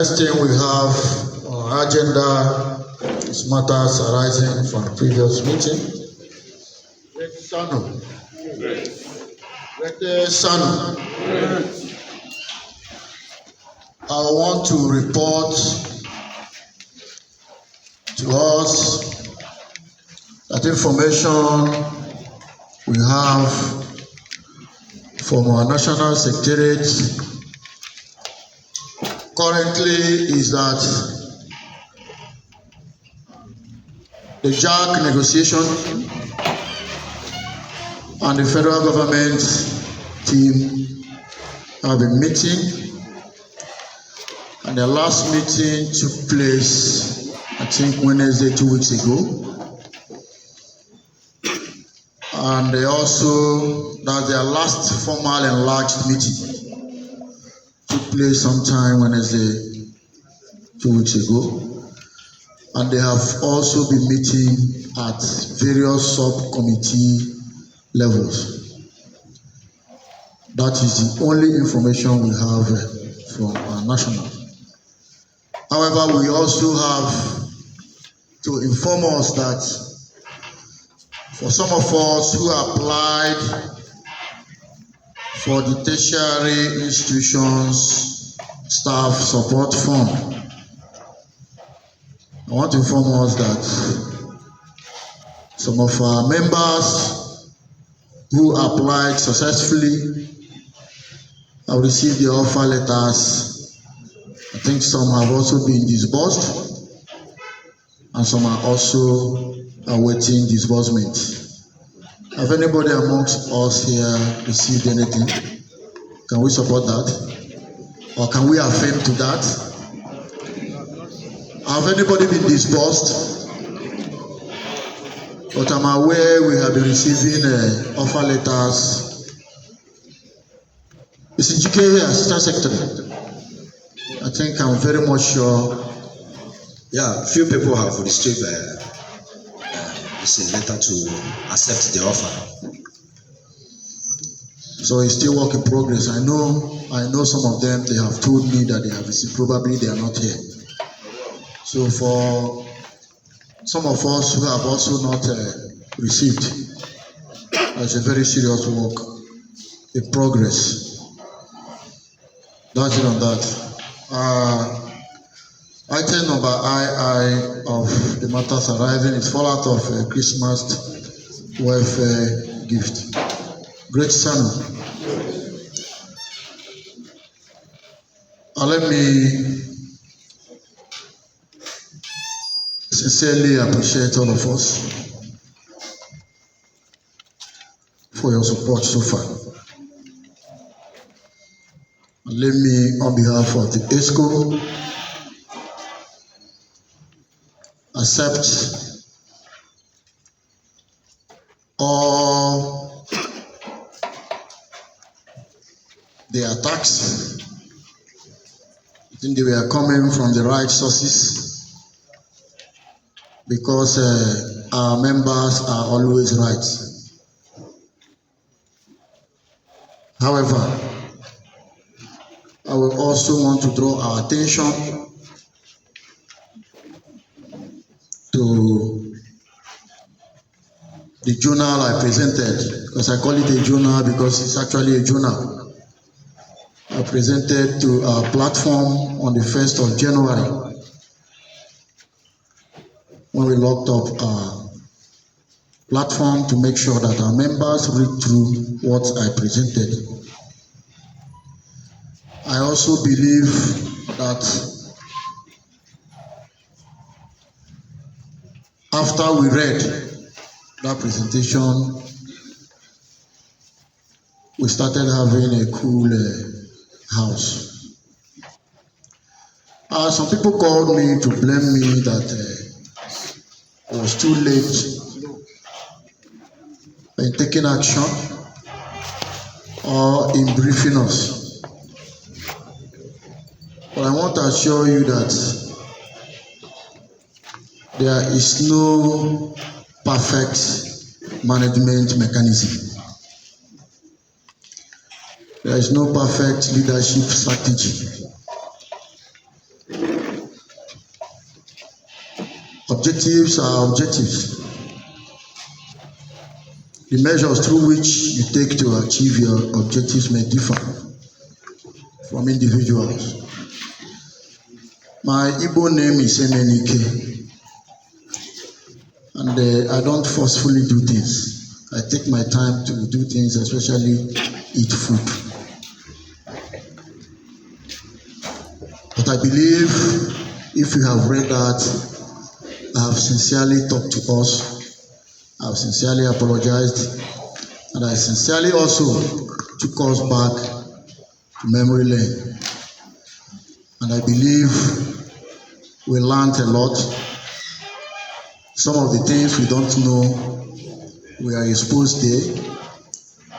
Next thing we have on our agenda is matters arising from the previous meeting. Sanu. Sanu. I want to report to us that information we have from our national secretariat currently is that the JAC negotiation and the federal government team have been meeting, and the last meeting took place, I think, Wednesday 2 weeks ago. And that's their last formal enlarged meeting. Took place sometime Wednesday 2 weeks ago. And they have also been meeting at various subcommittee levels. That is the only information we have from our national. However, we also have to inform us that for some of us who applied for the tertiary institutions staff support fund, I want to inform us that some of our members who applied successfully have received the offer letters. I think some have also been disbursed, and some are also awaiting disbursement. Have anybody amongst us here received anything? Can we support that? Or can we affirm to that? Have anybody been disbursed? But I'm aware we have been receiving offer letters. Mr. GK here, Assistant Secretary. I think I'm very much sure. Yeah, few people have received a letter to accept the offer. So it's still work in progress. I know some of them, they have told me that they have received, probably they are not here. So for some of us who have also not received, that's a very serious work in progress. That's it on that. Item number II of the matters arising is fallout of a Christmas welfare gift. Great Sanu. Let me sincerely appreciate all of us for your support so far. Let me, on behalf of the ESCO, accept all the attacks. I think they were coming from the right sources, because our members are always right. However, I will also want to draw our attention to the journal I presented, because I call it a journal because it's actually a journal. I presented to our platform on the 1st of January when we locked up our platform to make sure that our members read through what I presented. I also believe that after we read that presentation, we started having a cool house. Some people called me to blame me that I was too late in taking action or in briefing us. But I want to assure you that there is no perfect management mechanism. There is no perfect leadership strategy. Objectives are objectives. The measures through which you take to achieve your objectives may differ from individuals. My Igbo name is Emenike, and I don't forcefully do things. I take my time to do things, especially eat food. But I believe if you have read that, I have sincerely talked to us, I have sincerely apologized, and I sincerely also took us back to memory lane. And I believe we learned a lot. Some of the things we don't know, we are exposed there.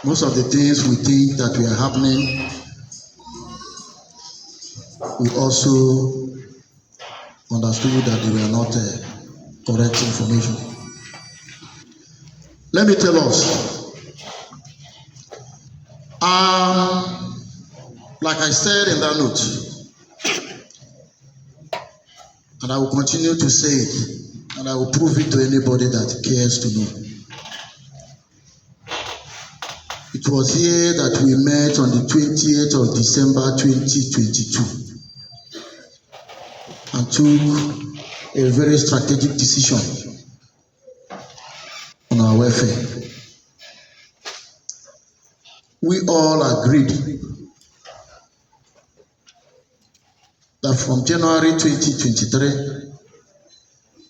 Most of the things we think that we are happening, we also understood that they were not correct information. Let me tell us, like I said in that note, and I will continue to say it, and I will prove it to anybody that cares to know. It was here that we met on the 20th of December 2022 and took a very strategic decision on our welfare. We all agreed that from January 2023,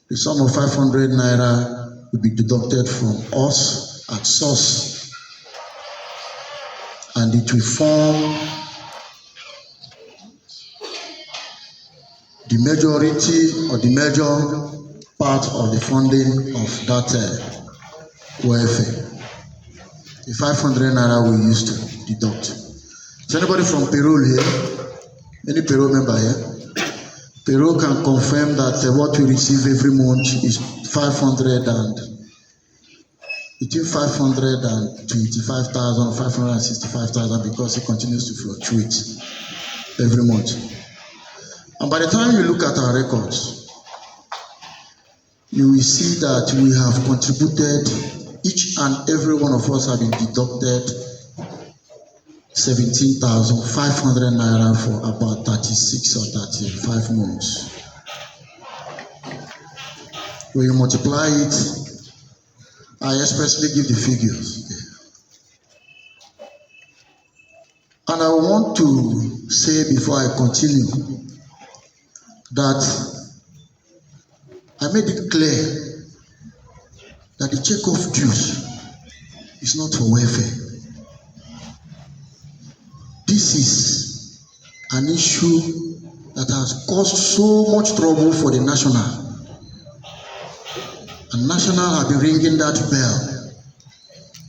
the sum of 500 naira will be deducted from us at source, and it will form the majority or the major part of the funding of that welfare. The 500 naira we used to deduct. Is anybody from payroll here? Any payroll member here? Payroll can confirm that what we receive every month is 500 and between 500 and 25,000, 565,000, because it continues to fluctuate every month. And by the time you look at our records, you will see that we have contributed, each and every one of us have been deducted 17,500 naira for about 36 or 35 months. When you multiply it, I especially give the figures. And I want to say before I continue that I made it clear that the check-off dues is not for welfare. This is an issue that has caused so much trouble for the national. And national have been ringing that bell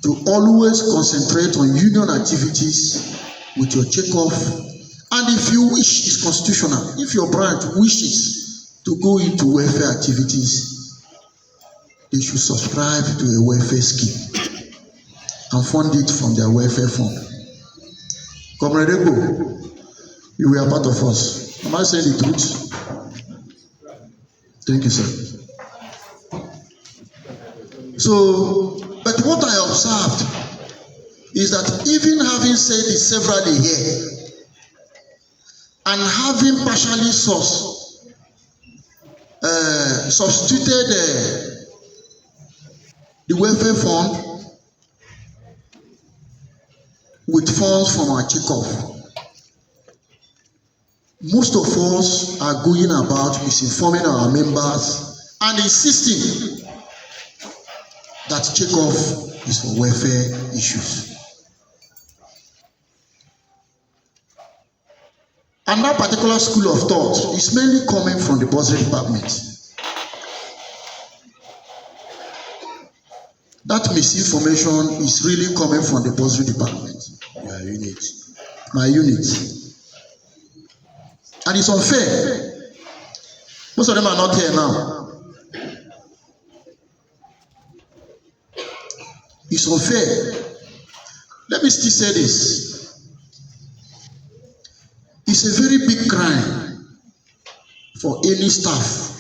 to always concentrate on union activities with your check-off. And if you wish, it's constitutional. If your branch wishes to go into welfare activities, they should subscribe to a welfare scheme and fund it from their welfare fund. Comrade Ego, you were part of us. Am I saying the truth? Thank you, sir. So, but what I observed is that even having said it severally here and having partially substituted the welfare fund with funds from our check-off, most of us are going about misinforming our members and insisting that check-off is for welfare issues. And that particular school of thought is mainly coming from the bursary department. That misinformation is really coming from the bursary department. Your unit. My unit. And it's unfair. Most of them are not here now. It's unfair. Let me still say this. It's a very big crime for any staff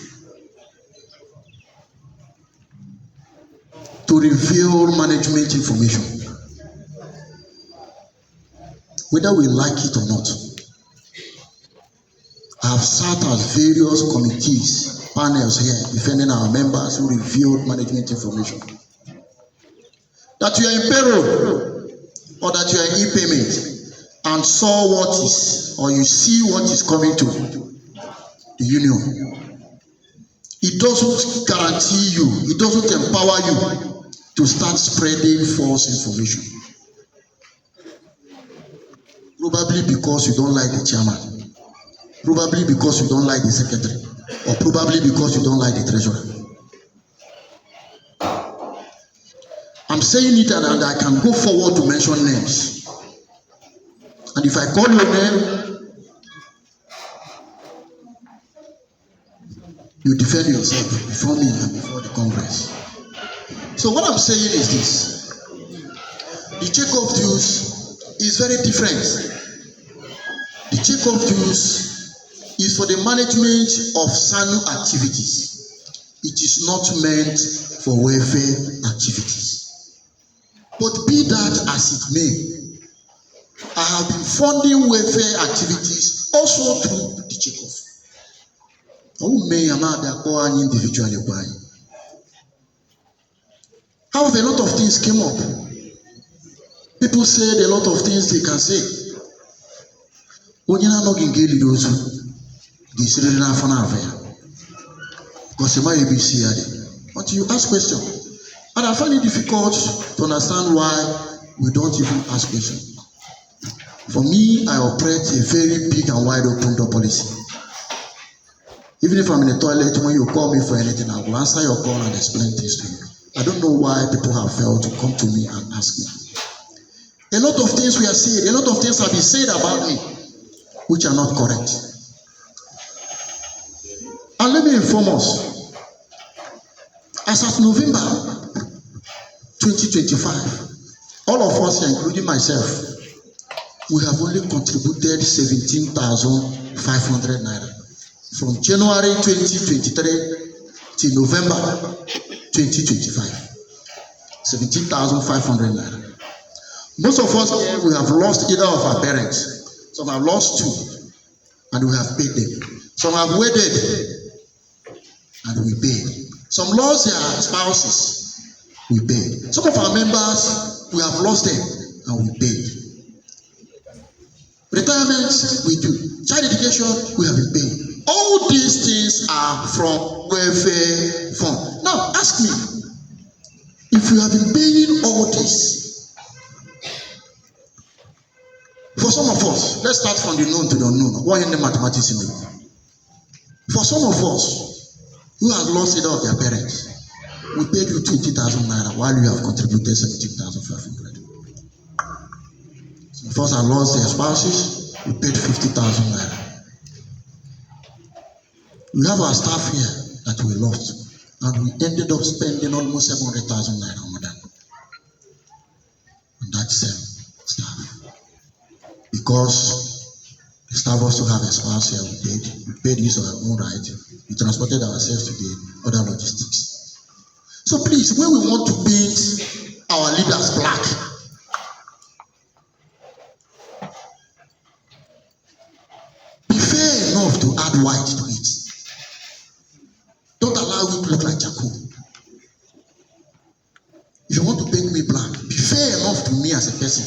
to reveal management information, whether we like it or not. I have sat as various committees, panels here, defending our members who revealed management information. That you are in payroll or that you are in e-payment and saw what is, or you see what is coming to the union. It doesn't guarantee you, it doesn't empower you to start spreading false information. Probably because you don't like the chairman, probably because you don't like the secretary, or probably because you don't like the treasurer. I'm saying it and I can go forward to mention names. And if I call your name, you defend yourself before me and before the Congress. So what I'm saying is this. The JAC of dues is very different. The JAC of dues is for the management of SANU activities. It is not meant for welfare activities. But be that as it may, I have been funding welfare activities also through the JAC of. Who may among individually buy. However, a lot of things came up. People said a lot of things they can say. When you're not getting those this really not fun affair. Because you might be see but you ask questions. And I find it difficult to understand why we don't even ask questions. For me, I operate a very big and wide open door policy. Even if I'm in the toilet, when you call me for anything, I will answer your call and explain things to you. I don't know why people have failed to come to me and ask me. A lot of things we are saying, a lot of things have been said about me, which are not correct. And let me inform us, as of November 2025, all of us, including myself, we have only contributed 17,500 naira. From January 2023 till November 2025, 17,500 naira. Most of us here, we have lost either of our parents. Some have lost two, and we have paid them. Some have waited, and we paid. Some lost their spouses, we paid. Some of our members, we have lost them, and we paid. Retirement, we do. Child education, we have been paying. All these things are from welfare fund. Now, ask me, if you have been paying all this, for some of us, let's start from the known to the unknown. What in the mathematics in it? For some of us who have lost either of their parents, we paid you 20,000 naira while you have contributed 17,500. Some of us have lost their spouses, we paid 50,000 naira. We have our staff here that we lost, and we ended up spending almost 700,000 naira on that. And that's staff. Because the staff also have a spouse here, we paid use of our own right, we transported ourselves to the other logistics. So please, when we want to paint our leaders black, be fair enough to add white to it. Don't allow it to look like charcoal. If you want to paint me black, be fair enough to me as a person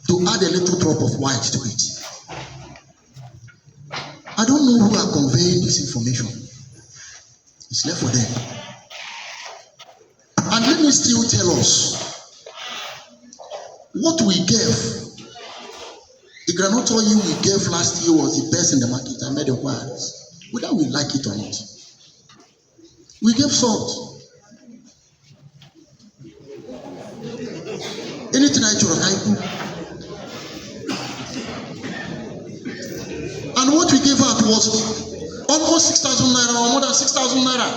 to add a little drop of white to it. I don't know who are conveying this information. It's left for them. And let me still tell us what we gave. The groundnut oil we gave last year was the best in the market. I made inquiries, whether we like it or not. We gave salt. Anything I told you. And what we gave out was almost 6,000 naira or more than 6,000 naira.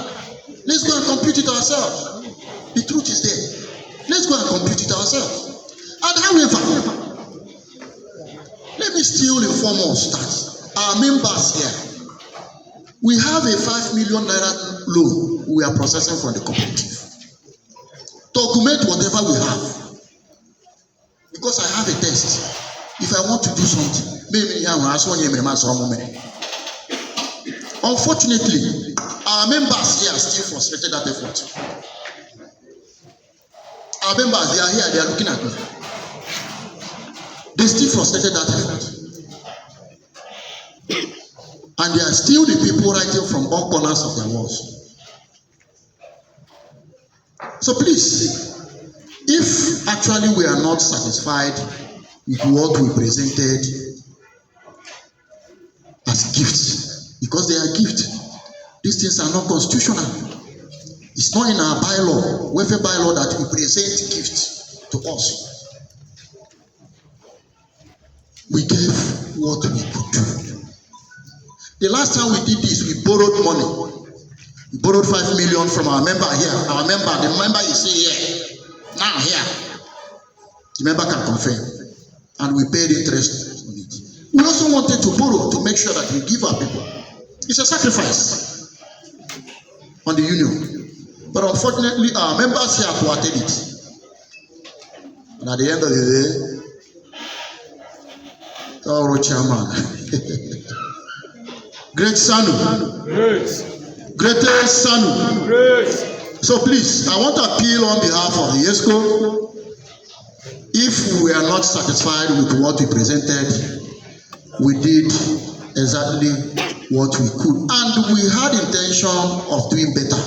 Let's go and compute it ourselves. The truth is there. Let's go and compute it ourselves. And however, let me still inform us that our members here, we have a 5 million naira loan we are processing from the cooperative. document whatever we have. Because I have a test. If I want to do something, maybe unfortunately, our members here still frustrated that effort. Our members, they are here, they are looking at me. They still frustrated that effort. And they are still the people writing from all corners of their walls. So please, if actually we are not satisfied with what we presented as gifts, because they are gifts, these things are not constitutional. It's not in our bylaw, welfare bylaw, that we present gifts to us. We gave what we could do. The last time we did this, we borrowed money. We borrowed 5 million from our member here. Our member, the member you see here, now here. The member can confirm. And we paid interest on it. We also wanted to borrow to make sure that we give our people. It's a sacrifice on the union. But unfortunately, our members here thwarted it. And at the end of the day, our chairman, great Sanu, greatest Sanu. So please, I want to appeal on behalf of the ESCO. If we are not satisfied with what we presented, we did exactly what we could, and we had intention of doing better.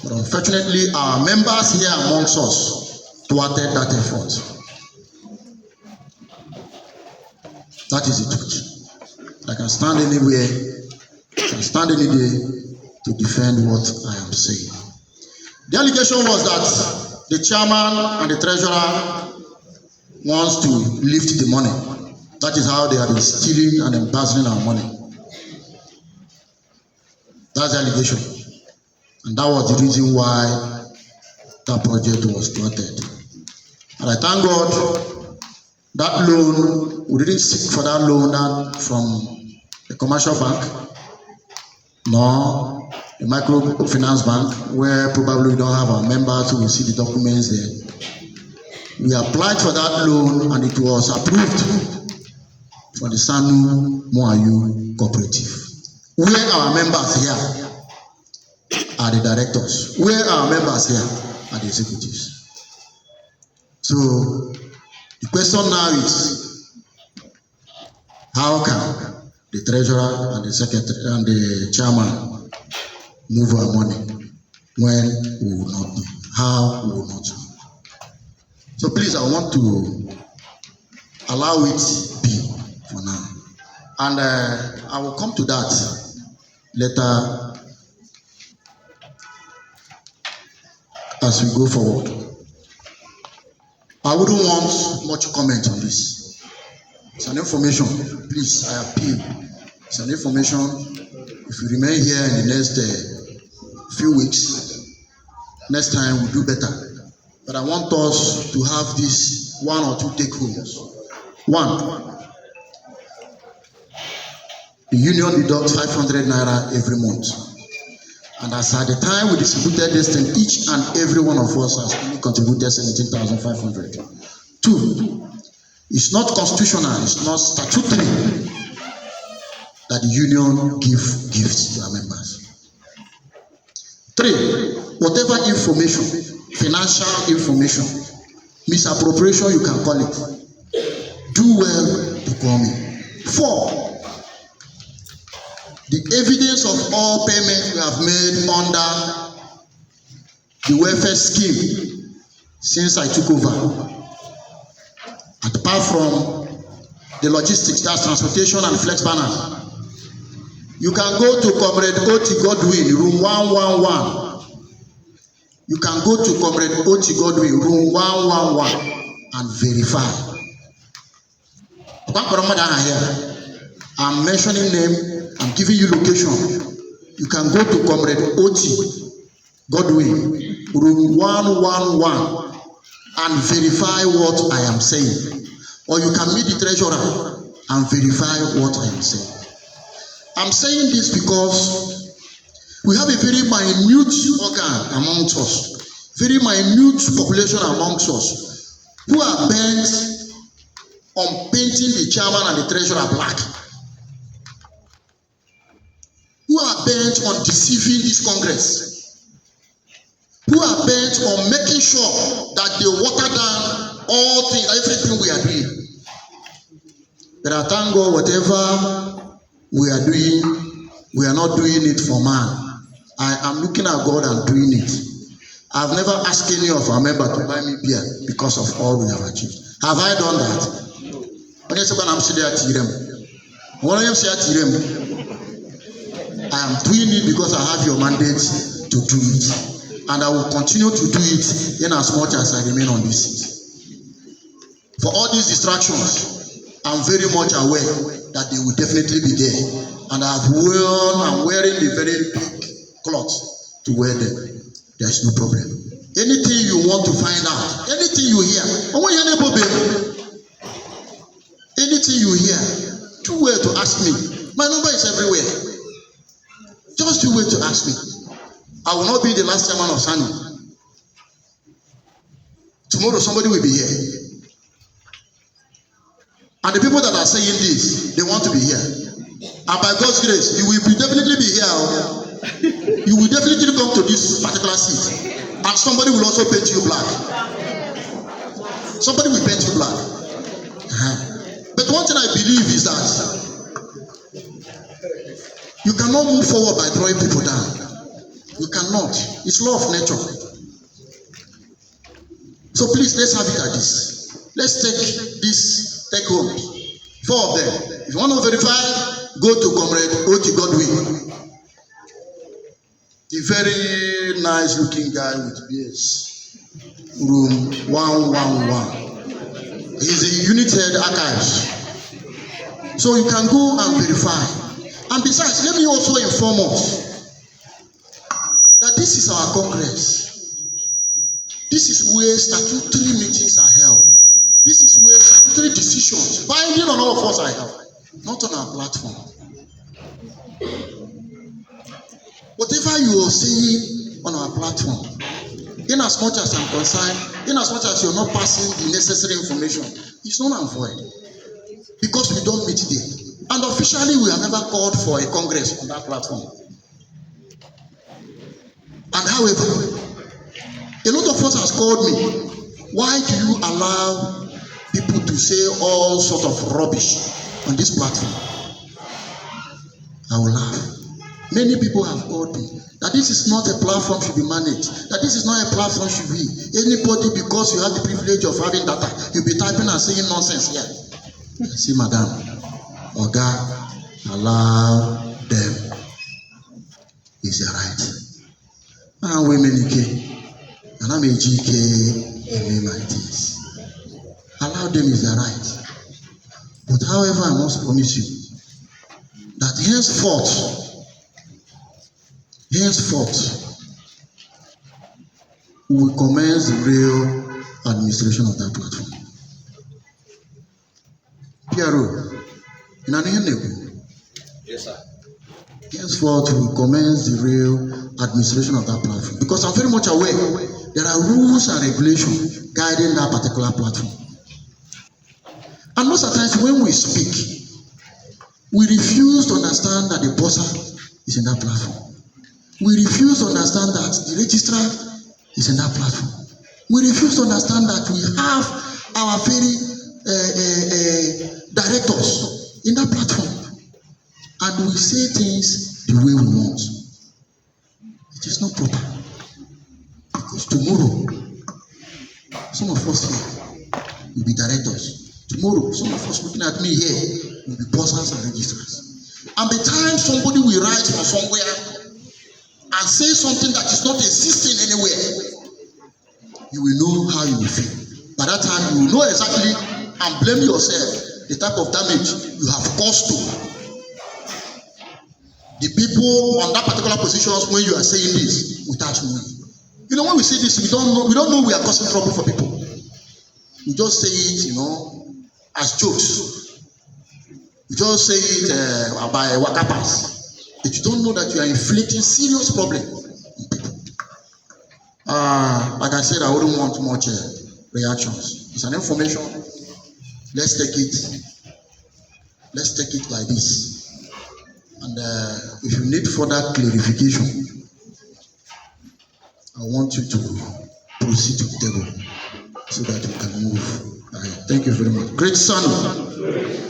But unfortunately, our members here amongst us thwarted that effort. That is the truth. I can stand anywhere, I can stand any day to defend what I am saying. The allegation was that the chairman and the treasurer wants to lift the money. That is how they have been stealing and embezzling our money. That's the allegation. And that was the reason why that project was thwarted. And I thank God that loan, we didn't seek for that loan from the commercial bank, nor the microfinance bank, where probably we don't have our members who will see the documents there. We applied for that loan and it was approved for the Sanu Moayu Cooperative, where our members here are the directors, where our members here are the executives. So the question now is, how can the treasurer and the secretary and the chairman move our money when we will not know? How we will not know? So please, I want to allow it be for now. And I will come to that later as we go forward. I wouldn't want much comment on this. It's an information. Please, I appeal. It's an information. If we remain here in the next few weeks, next time we'll do better. But I want us to have this one or two take homes. One, the union deducts 500 naira every month. And as at the time we distributed this thing, each and every one of us has only contributed 17,500. Two, it's not constitutional, it's not statutory that the union give gifts to our members. Three, whatever information, financial information, misappropriation you can call it, do well to call me. Four, the evidence of all payments we have made under the welfare scheme since I took over, and apart from the logistics, that's transportation and flex banners, you can go to Comrade Oti Godwin, room 111. You can go to Comrade Oti Godwin, room 111, and verify. I'm mentioning name, I'm giving you location. You can go to Comrade Oti Godwin, room 111, and verify what I am saying. Or you can meet the treasurer and verify what I am saying. I'm saying this because we have a very minute organ amongst us. very minute population amongst us who are bent on painting the chairman and the treasurer black, who are bent on deceiving this Congress, who are bent on making sure that they water down all things, everything we are doing. But I thank God, whatever we are doing, we are not doing it for man. I am looking at God and doing it. I've never asked any of our members to buy me beer because of all we have achieved. Have I done that? When you say I'm sitting at Tirem, when you say at Tirem, I am doing it because I have your mandate to do it, and I will continue to do it in as much as I remain on this seat. For all these distractions, I'm very much aware that they will definitely be there, and I'm wearing the very big cloth to wear them. There's no problem. Anything you want to find out, anything you hear, anything you hear, two ways to ask me. My number is everywhere. Just two ways to ask me. I will not be the last chairman of Sani. Tomorrow somebody will be here. And the people that are saying this, they want to be here. And by God's grace, you will definitely be here. You will definitely come to this particular seat. And somebody will also paint you black. Somebody will paint you black. But one thing I believe is that you cannot move forward by drawing people down. You cannot. It's law of nature. So please, let's have it at this. Let's take home. 4 of them. If you want to verify, go to Comrade Oti Godwin. The very nice looking guy with beards. Room 111. He's the unit head archives. So you can go and verify. And besides, let me also inform us that this is our Congress. This is where statutory meetings are held. This is where statutory decisions binding on all of us are held, not on our platform. Whatever you are saying on our platform, in as much as I'm concerned, in as much as you're not passing the necessary information, it's not and void. Because we don't meet there. And officially, we have never called for a congress on that platform. And however, a lot of us has called me. Why do you allow people to say all sort of rubbish on this platform? I will laugh. Many people have called me that this is not a platform should be managed, that this is not a platform should be. Anybody, because you have the privilege of having data, you'll be typing and saying nonsense here. See, madam, Oga, allow them. Is your right. And women, and I'm a GK, and my things. Allow them is their right. But however, I must promise you that henceforth, we will commence the real administration of that platform. PRO, yes, sir. henceforth, we will commence the real administration of that platform. Because I'm very much aware there are rules and regulations guiding that particular platform. And most of the times when we speak, we refuse to understand that the bosser is in that platform. We refuse to understand that the registrar is in that platform. We refuse to understand that we have our very directors in that platform. And we say things the way we want. It is not proper. Because tomorrow, some of us here will be directors. Tomorrow, some of us looking at me here will be bossers and registrars. And by the time somebody will rise from somewhere and say something that is not existing anywhere, you will know how you will feel. By that time, you will know exactly and blame yourself the type of damage you have caused to the people on that particular positions when you are saying this without knowing. You know, when we say this, we don't know we are causing trouble for people. We just say it, as jokes. We just say it by wakapas. But you don't know that you are inflicting serious problems on people. Like I said, I wouldn't want much reactions. It's an information. Let's take it like this. And if you need further clarification, I want you to proceed to the table so that we can move. All right. Thank you very much. Great son.